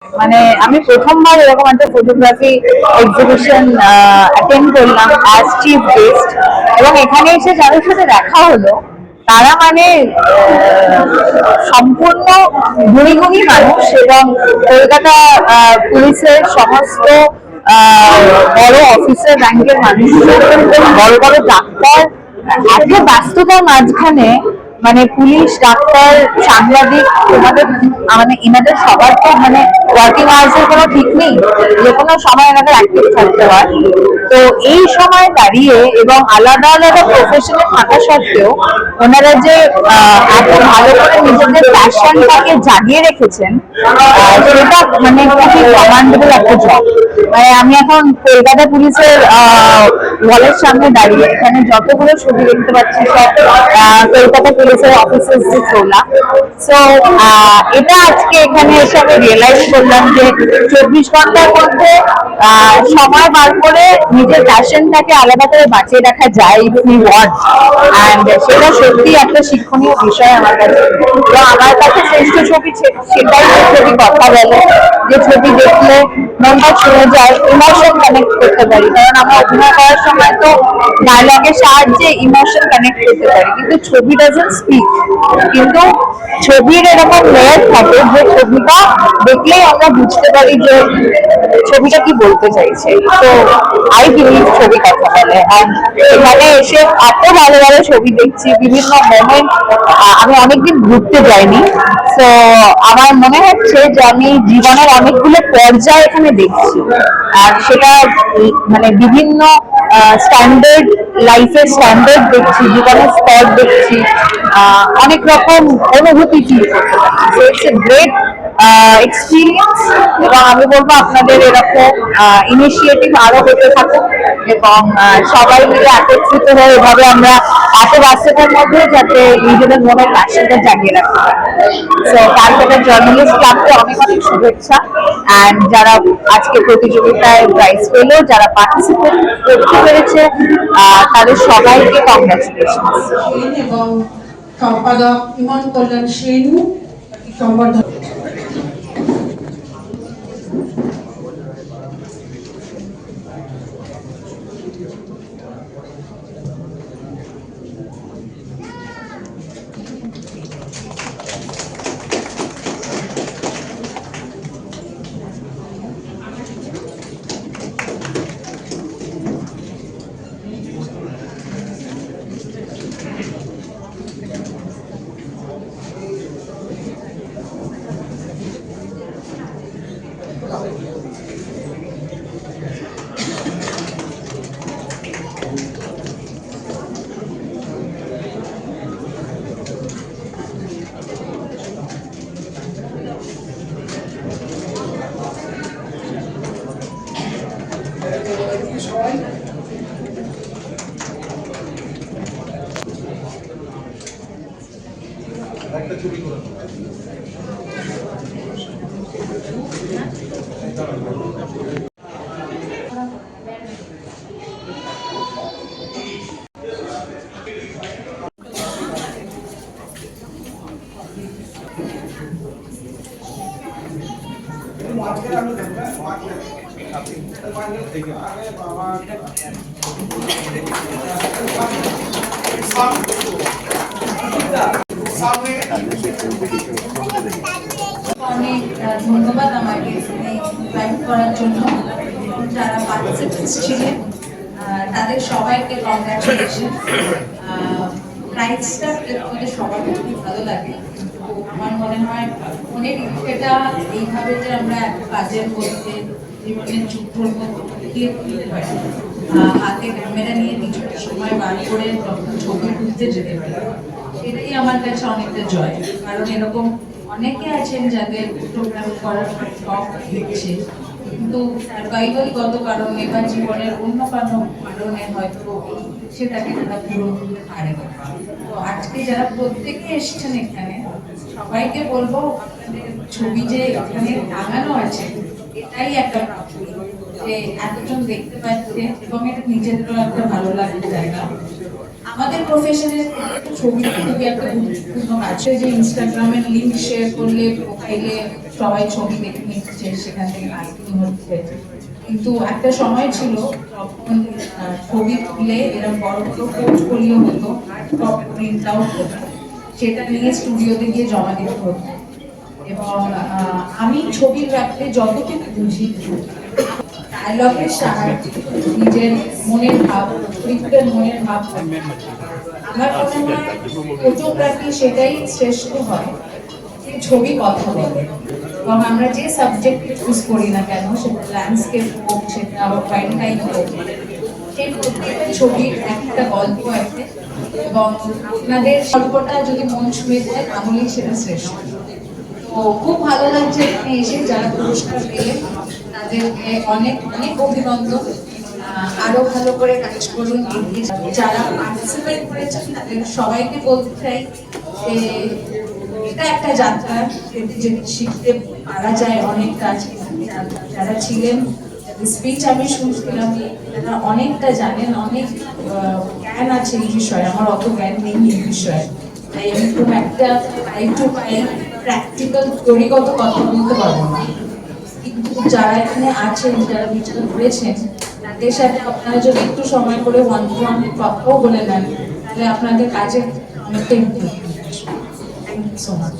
মানে আমি প্রথমবার এরকম একটা ফটোগ্রাফি এক্সিবিশন অ্যাটেন্ড করলাম অ্যাজ চিফ গেস্ট, এবং এখানে এসে যাদের সাথে দেখা হলো তারা মানে সম্পূর্ণ গুণী গুণী মানুষ, এবং কলকাতা পুলিশের সমস্ত বড় অফিসার র্যাঙ্কের মানুষজন, বড় বড় ডাক্তার, এত ব্যস্ততার মাঝখানে মানে পুলিশ, ডাক্তার, সাংবাদিক, তোমাদের মানে এনাদের সবার তো মানে ওয়ার্কিং আওয়ার্স এর কোনো ঠিক নেই, যে কোনো সময় এনাদের অ্যাক্টিভ থাকতে হয়। তো এই সময় দাঁড়িয়ে এবং আলাদা আলাদা প্রফেশনে থাকা সত্ত্বেও ওনারা যে এত ভালো করে নিজেদের প্যাশনটাকে জাগিয়ে রেখেছেন, সেটা মানে খুবই কমান্ডেবল একটা জব। মানে আমি এখন কলকাতা পুলিশের ওয়ালের সামনে দাঁড়িয়ে এখানে যতগুলো ছবি দেখতে পাচ্ছি সব কলকাতা পুলিশের অফিসের যে তোলা। সো এটা আজকে এখানে এসে আমি রিয়েলাইজ করলাম যে 24 ঘন্টার মধ্যে সময় বার করে নিজের প্যাশনটাকে আলাদা করে বাঁচিয়ে রাখা যায়, অ্যান্ড সেটা সত্যি একটা শিক্ষণীয় বিষয় আমার কাছে। তো আমার কাছে শ্রেষ্ঠ ছবি সেটাই, যে ছবি কথা বলে, যে ছবি দেখলে মনটা ছুঁয়ে যায়, ইমোশন কানেক্ট করতে পারি। কারণ আমরা অভিনয় করার সময় তো ডায়লগের সাহায্যে ইমোশন কানেক্ট করতে পারি, কিন্তু ছবি ডাজন্ট স্পিক। কিন্তু ছবির এরকম লেয়ার থাকে যে ছবিটা দেখলেই আমরা বুঝতে পারি যে ছবিটা কি বলতে চাইছে। তো আই বিলিভ ছবি কথা বলে। আর এখানে এসে এত ভালো ভালো ছবি দেখছি, বিভিন্ন মোমেন্ট। আমি অনেকদিন ঘুরতে যাইনি, তো আমার মনে হচ্ছে যে আমি জীবনের অনেকগুলো পর্যায়ে এখানে দেখছি। আর সেটা মানে বিভিন্ন স্ট্যান্ডার্ড, লাইফের স্ট্যান্ডার্ড দেখছি, জীবনের স্তর দেখছি, অনেক রকম অনুভূতি ফিল করতে পারছি। ইটস এ গ্রেট এক্সপিরিয়েন্স, এবং আমি বলবো আপনাদের এরকম ইনিশিয়েটিভ আরো হতে থাকুক, এবং সবাই মিলে একত্রিত হয়ে এভাবে আমরা এত ব্যস্ততার মধ্যে যাতে নিজেদের মনের প্যাশনটা জাগিয়ে রাখতে পারি। সো ক্যালকাটা জার্নালিস্ট ক্লাবকে অনেক অনেক শুভেচ্ছা, অ্যান্ড যারা আজকে প্রতিযোগিতায় প্রাইজ পেল, যারা পার্টিসিপেট করতে পেরেছে, তাদের সবাইকে কংগ্রাচুলেশন। এবং সম্পাদক ইমন কল্যাণ সেন সংবর্ধনা। একটা ছবি করে অনেক ধন্যবাদ আমাকে লাইভ করার জন্য। যারা পার্টিসিপেন্টস ছিলেন তাদের সবাইকে কংগ্রাচুলেশন। প্রাইজটা আমাদের সবার খুব ভালো লাগে। আমার মনে হয় অনেক এটা এইভাবে যে আমরা কাজের মধ্যে জীবনের যুদ্ধর মধ্যে হাতে ক্যামেরা নিয়ে কিছুটা সময় বার করে যখন ছবি তুলতে যেতে পারি, এটাই আমার কাছে অনেকটা জয়। কারণ এরকম অনেকে আছেন যাদের ফটোগ্রাফি করার শখ দিচ্ছে, কিন্তু সার্ভাইভালগত কারণে বা জীবনের অন্য কোনো কারণে হয়তো সেটাকে তারা পূরণ করতে পারে না। তো আজকে যারা প্রত্যেকে এসেছেন এখানে, সবাইকে বলবো আপনাদের ছবি যে এখানে টাঙানো আছে এটাই একটা প্রাপ্তি, যে এতজন দেখতে পাচ্ছে, এবং এটা নিজেদেরও একটা ভালো লাগার জায়গা। আমাদের প্রফেশনের ছবি খুবই একটা গুরুত্বপূর্ণ আছে, যে ইনস্টাগ্রামের লিঙ্ক শেয়ার করলে প্রোফাইলে সবাই ছবি দেখে নিচ্ছে, সেখান থেকে মার্কেটিং হচ্ছে। কিন্তু একটা সময় ছিল যখন ছবি তুলে এরকম বড় বড় পোর্টফোলিও হতো, প্রিন্ট আউট হতো, সেটা নিয়ে স্টুডিওতে গিয়ে জমা দিতে হতো। এবং আমি ছবির ব্যাপারে যতটুকু বুঝি, ডায়লগের সাহায্যে নিজের মনের ভাব, চরিত্রের মনের ভাব, আমার মনে হয় ফটোগ্রাফি সেটাই শ্রেষ্ঠ হয় যে ছবি কথা বলে। এবং আমরা যে সাবজেক্ট চুজ করি না কেন, সেটা ল্যান্ডস্কেপ হোক, সেটা ওয়াইল্ড লাইফ হোক, সেই প্রত্যেকটা ছবির একটা গল্প আছে। এবং আপনাদের গল্পটা যদি মন ছুঁয়ে যায় তাহলেই সেটা শ্রেষ্ঠ। তো খুব ভালো লাগছে এখানে এসে, যারা পুরস্কার পেলেন তাদেরকে অনেক অনেক অভিনন্দন। আরো ভালো করে কাজ করুন। যারা পার্টিসিপেট করেছেন তাদের সবাইকে বলতে চাই যে এটা একটা যাত্রা, যে শিখতে পারা যায় অনেক কাজ। যারা ছিলেন, স্পিচ আমি শুনছিলাম, তারা অনেকটা জানেন, অনেক জ্ঞান আছে এই বিষয়ে, আমার অত জ্ঞান নেই এই বিষয়ে। তাই আমি খুব একটা একটু প্র্যাকটিক্যাল তৈরিগত কথা বলতে পারবো না, কিন্তু যারা এখানে আছেন, যারা বিচার করেছেন, তাদের সাথে আপনারা যদি একটু সময় করে ওয়ান টু ওয়ান কথাও বলে নেন, তাহলে আপনাদের কাজে অনেকটা improve. Thank you so much.